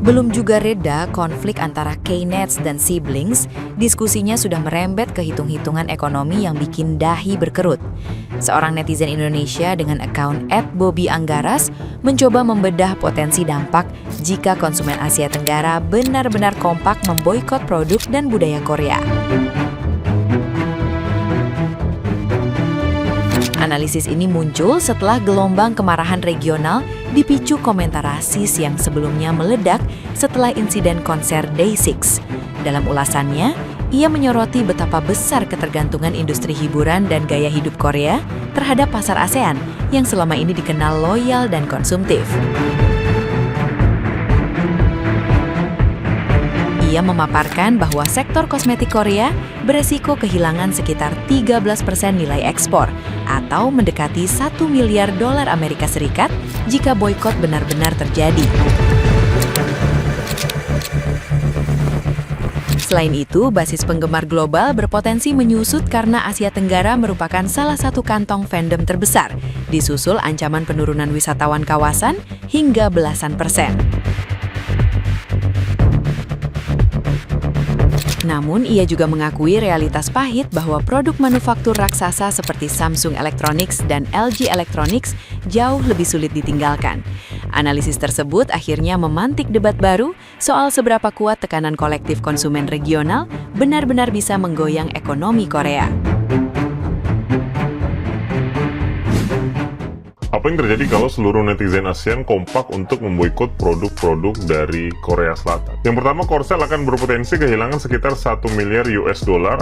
Belum juga reda konflik antara K-Nets dan siblings, diskusinya sudah merembet ke hitung-hitungan ekonomi yang bikin dahi berkerut. Seorang netizen Indonesia dengan akun @bobbyanggaras mencoba membedah potensi dampak jika konsumen Asia Tenggara benar-benar kompak memboikot produk dan budaya Korea. Analisis ini muncul setelah gelombang kemarahan regional dipicu komentar rasis yang sebelumnya meledak setelah insiden konser Day6. Dalam ulasannya, ia menyoroti betapa besar ketergantungan industri hiburan dan gaya hidup Korea terhadap pasar ASEAN yang selama ini dikenal loyal dan konsumtif. Ia memaparkan bahwa sektor kosmetik Korea beresiko kehilangan sekitar 13% nilai ekspor atau mendekati $1 miliar Amerika Serikat jika boikot benar-benar terjadi. Selain itu, basis penggemar global berpotensi menyusut karena Asia Tenggara merupakan salah satu kantong fandom terbesar, disusul ancaman penurunan wisatawan kawasan hingga belasan persen. Namun, ia juga mengakui realitas pahit bahwa produk manufaktur raksasa seperti Samsung Electronics dan LG Electronics jauh lebih sulit ditinggalkan. Analisis tersebut akhirnya memantik debat baru soal seberapa kuat tekanan kolektif konsumen regional benar-benar bisa menggoyang ekonomi Korea. Apa yang terjadi kalau seluruh netizen ASEAN kompak untuk memboikot produk-produk dari Korea Selatan? Yang pertama, Korsel akan berpotensi kehilangan sekitar $1 miliar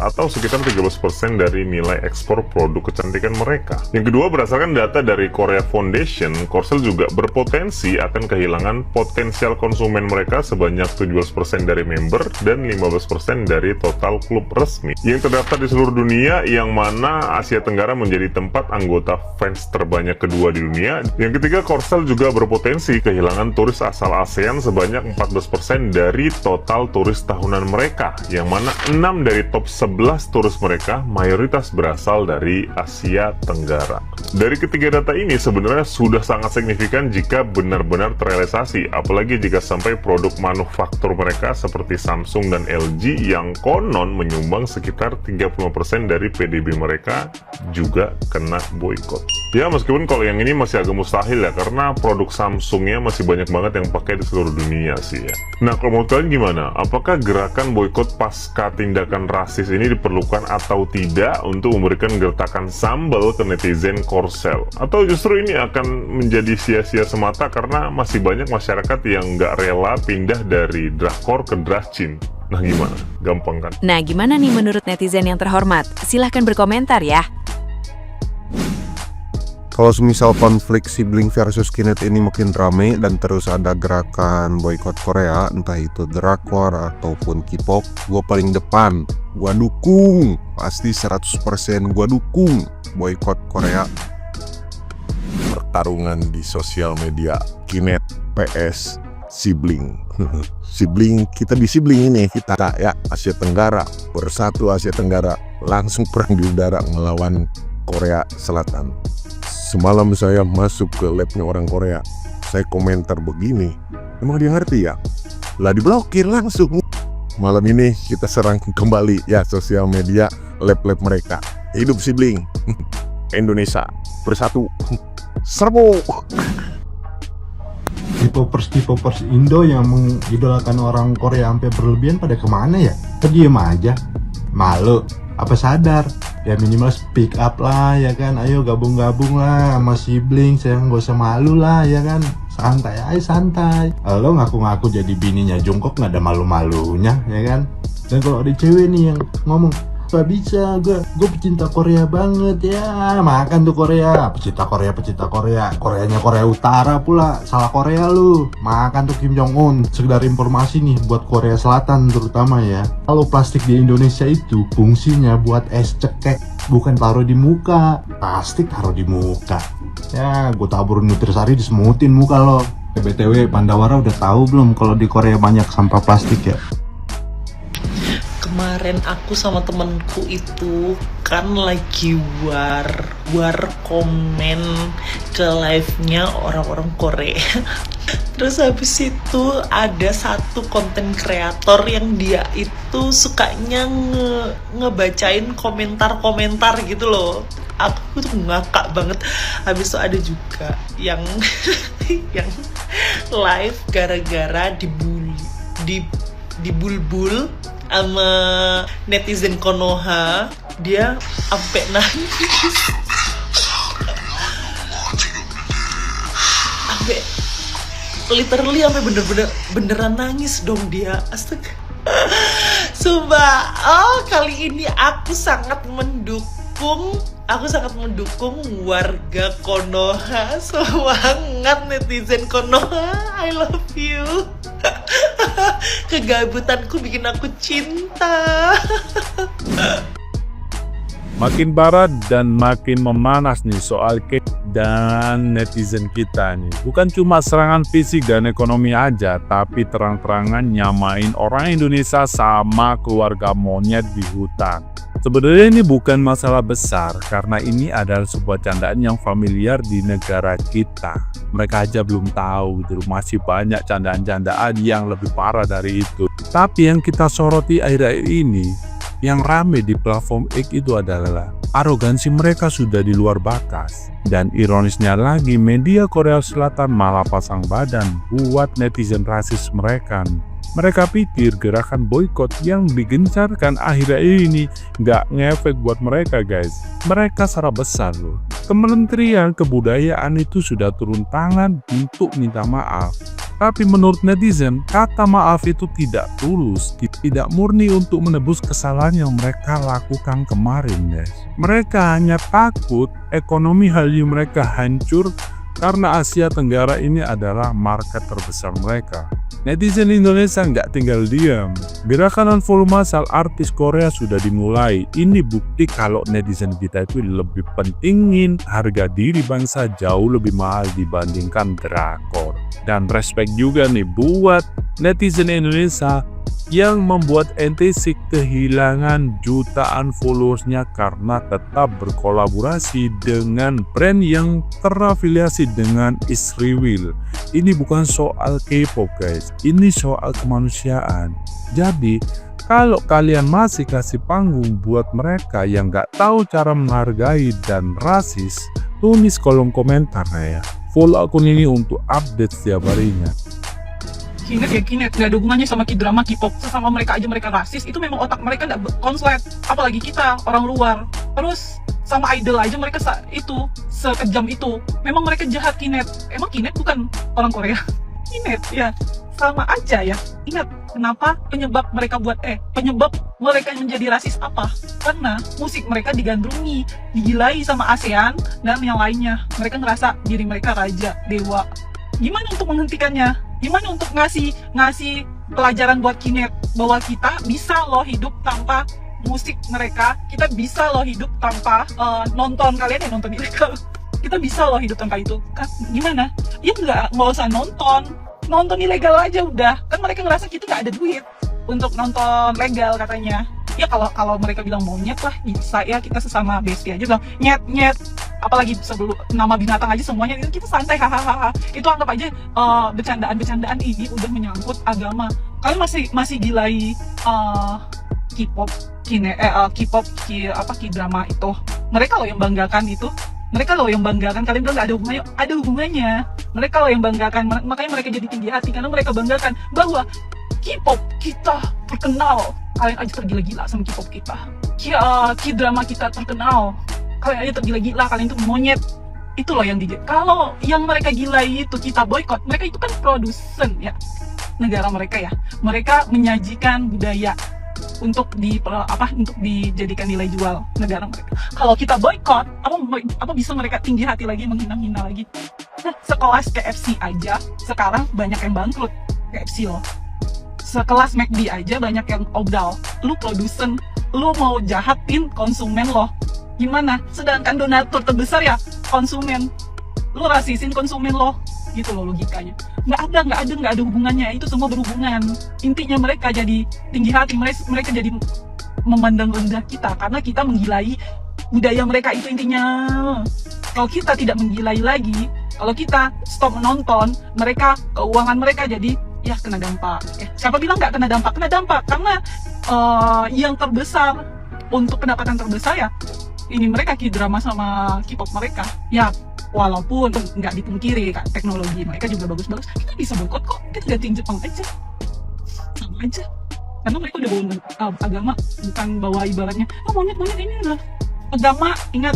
atau sekitar 13% dari nilai ekspor produk kecantikan mereka. Yang kedua, berdasarkan data dari Korea Foundation, Korsel juga berpotensi akan kehilangan potensial konsumen mereka sebanyak 17% dari member dan 15% dari total klub resmi yang terdaftar di seluruh dunia, yang mana Asia Tenggara menjadi tempat anggota fans terbanyak kedua di dunia. Yang ketiga, Korsel juga berpotensi kehilangan turis asal ASEAN sebanyak 14% dari total turis tahunan mereka, yang mana 6 dari top 11 turis mereka mayoritas berasal dari Asia Tenggara. Dari ketiga data ini sebenarnya sudah sangat signifikan jika benar-benar terrealisasi, apalagi jika sampai produk manufaktur mereka seperti Samsung dan LG yang konon menyumbang sekitar 35% dari PDB mereka juga kena boikot. Ya, meskipun kalau yang ini masih agak mustahil ya, karena produk Samsungnya masih banyak banget yang pakai di seluruh dunia sih ya. Nah, kalau menurut kalian gimana? Apakah gerakan boikot pasca tindakan rasis ini diperlukan atau tidak untuk memberikan gertakan sambal ke netizen Korsel? Atau justru ini akan menjadi sia-sia semata karena masih banyak masyarakat yang nggak rela pindah dari drakor ke dracin? Nah, gimana? Gampang kan? Nah, gimana nih menurut netizen yang terhormat? Silahkan berkomentar ya. Kalau semisal konflik sibling versus K-Net ini makin rame dan terus ada gerakan boikot Korea, entah itu drakor ataupun K-pop, gue paling depan, gue dukung, pasti 100% gue dukung boikot Korea. Pertarungan di sosial media, K-Net PS sibling. Sibling, kita di sibling ini, kita ya Asia Tenggara, bersatu Asia Tenggara, langsung perang di udara melawan Korea Selatan. Semalam saya masuk ke labnya orang Korea, saya komentar begini, emang dia ngerti ya? Lah diblokir langsung. Malam ini kita serang kembali ya sosial media lab-lab mereka. Hidup sibling, Indonesia bersatu, serbu. K-popers Indo yang mengidolakan orang Korea sampai berlebihan pada kemana ya? Terdiam aja, malu. Apa sadar? Ya minimal speak up lah ya kan, ayo gabung-gabung lah sama sibling, saya nggak usah malu lah ya kan, santai aja santai. Lo ngaku-ngaku jadi bininya Jungkook nggak ada malu-malunya ya kan. Dan kalau ada cewek nih yang ngomong, gak bisa, gue pecinta Korea banget ya, makan tuh Korea, pecinta Korea, Koreanya Korea Utara pula, salah Korea lu, makan tuh Kim Jong Un. Sekedar informasi nih buat Korea Selatan terutama ya, kalau plastik di Indonesia itu fungsinya buat es cekek, bukan taruh di muka. Plastik taruh di muka ya, gue taburin nutrisari disemutin muka lo. BTW Pandawara udah tahu belum kalau di Korea banyak sampah plastik ya? Kemarin aku sama temenku itu kan lagi war komen ke live-nya orang-orang Korea. Terus habis itu ada satu konten kreator yang dia itu sukanya ngebacain komentar-komentar gitu loh. Aku tuh ngakak banget. Habis itu ada juga yang yang live gara-gara dibulbul sama netizen Konoha. Dia sampai nangis. Sampai literally sampai beneran nangis dong dia. Astaga. Sumpah, kali ini aku sangat mendukung warga Konoha. Semangat netizen Konoha, I love you. Kegabutanku bikin aku cinta. Makin barat dan makin memanas nih soal K dan netizen kita nih. Bukan cuma serangan fisik dan ekonomi aja, tapi terang-terangan nyamain orang Indonesia sama keluarga monyet di hutan. Sebenarnya ini bukan masalah besar, karena ini adalah sebuah candaan yang familiar di negara kita. Mereka aja belum tahu, gitu. Masih banyak candaan-candaan yang lebih parah dari itu. Tapi yang kita soroti akhir-akhir ini, yang rame di platform X itu adalah arogansi mereka sudah di luar batas. Dan ironisnya lagi, media Korea Selatan malah pasang badan buat netizen rasis mereka. Mereka pikir gerakan boykot yang digencarkan akhir-akhir ini nggak ngefek buat mereka guys. Mereka secara besar loh. Kementerian Kebudayaan itu sudah turun tangan untuk minta maaf. Tapi menurut netizen, kata maaf itu tidak tulus, tidak murni untuk menebus kesalahan yang mereka lakukan kemarin guys. Mereka hanya takut ekonomi Hallyu mereka hancur karena Asia Tenggara ini adalah market terbesar mereka. Netizen Indonesia nggak tinggal diam. Gerakan unfollow massal artis Korea sudah dimulai. Ini bukti kalau netizen kita itu lebih pentingin harga diri bangsa jauh lebih mahal dibandingkan drakor. Dan respect juga nih buat netizen Indonesia yang membuat NTC kehilangan jutaan followersnya karena tetap berkolaborasi dengan brand yang terafiliasi dengan Israel. Ini bukan soal K-pop guys, ini soal kemanusiaan. Jadi kalau kalian masih kasih panggung buat mereka yang gak tahu cara menghargai dan rasis, tulis kolom komentar ya. Follow akun ini untuk update setiap harinya. Kinet ya Kinet, gak ada hubungannya sama K-drama, K-pop. Sesama mereka aja mereka rasis, itu memang otak mereka gak konslet. Apalagi kita, orang luar. Terus sama idol aja mereka itu sekejam itu. Memang mereka jahat Kinet. Emang Kinet bukan orang Korea? Kinet ya sama aja ya. Ingat kenapa penyebab mereka menjadi rasis apa? Karena musik mereka digandrungi, digilai sama ASEAN dan yang lainnya. Mereka ngerasa diri mereka raja, dewa. Gimana untuk menghentikannya? Gimana untuk ngasih pelajaran buat Kinet bahwa kita bisa loh hidup tanpa musik mereka, kita bisa loh hidup tanpa nonton kalian yang nonton ilegal. Kita bisa loh hidup tanpa itu. Kan gimana? Ya nggak usah nonton ilegal aja udah. Kan mereka ngerasa kita nggak ada duit untuk nonton legal katanya. Ya kalau mereka bilang monyet lah bisa ya, kita sesama bestie aja bilang nyet. Apalagi sebelum nama binatang aja semuanya itu kita santai hahaha. Itu anggap aja bercandaan ini udah menyangkut agama. Kalian masih gilai K-pop, K-drama itu. Mereka loh yang banggakan itu. Mereka loh yang banggakan. Kalian bilang gak ada hubungannya. Ada hubungannya. Mereka loh yang banggakan. Makanya mereka jadi tinggi hati karena mereka banggakan bahwa K-pop kita terkenal. Kalian aja tergila-gila sama K-pop kita. K-drama kita terkenal. Kalian aja tergila-gila. Kalian tuh monyet. Itu loh yang kalau yang mereka gilai itu kita boykot. Mereka itu kan produsen ya negara mereka ya. Mereka menyajikan budaya untuk dijadikan nilai jual negara mereka. Kalau kita boykot, apa bisa mereka tinggi hati lagi, menghina-hina lagi? Nah, sekelas KFC aja sekarang banyak yang bangkrut. KFC loh. Sekelas McD aja banyak yang obdal. Lu produsen, lu mau jahatin konsumen loh. Gimana? Sedangkan donatur terbesar ya konsumen. Lu rasisin konsumen loh. Gitu loh logikanya. Nggak ada hubungannya. Itu semua berhubungan. Intinya mereka jadi tinggi hati, mereka jadi memandang rendah kita karena kita menggilai budaya mereka itu intinya. Kalau kita tidak menggilai lagi, Kalau kita stop menonton, mereka keuangan mereka jadi ya kena dampak. Siapa bilang nggak kena dampak? Kena dampak karena yang terbesar untuk pendapatan terbesar ya ini mereka K-drama sama K-pop mereka. Ya walaupun nggak dipungkiri kan teknologi mereka juga bagus-bagus, kita bisa boikot kok. Kita gantiin Jepang aja, sama aja. Karena mereka udah bawa agama, bukan bawa ibaratnya monyet ini adalah agama. Ingat